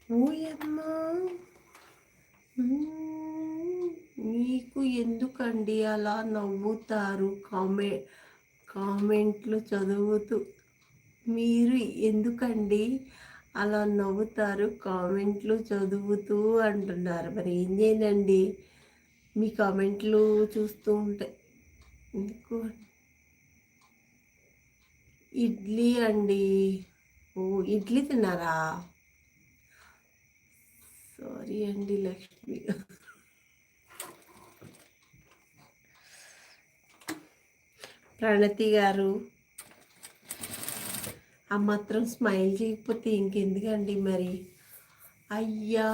ఓయమ్మా! మీకు ఎందుకండి అలా నవ్వుతారు? కామెంట్లు చదువుతూ మీరు ఎందుకండి అలా నవ్వుతారు? కామెంట్లు చదువుతూ అంటున్నారు. మరి ఏం చేయనండి? మీ కామెంట్లు చూస్తూ ఉంటే ఎందుకు ఇడ్లీ అండి. ఓ ఇడ్లీ తిన్నారా? సారీ అండి లక్ష్మి. ప్రణతి గారు ఆ మాత్రం స్మైల్ చేయకపోతే ఇంకెందుకండి మరి? అయ్యా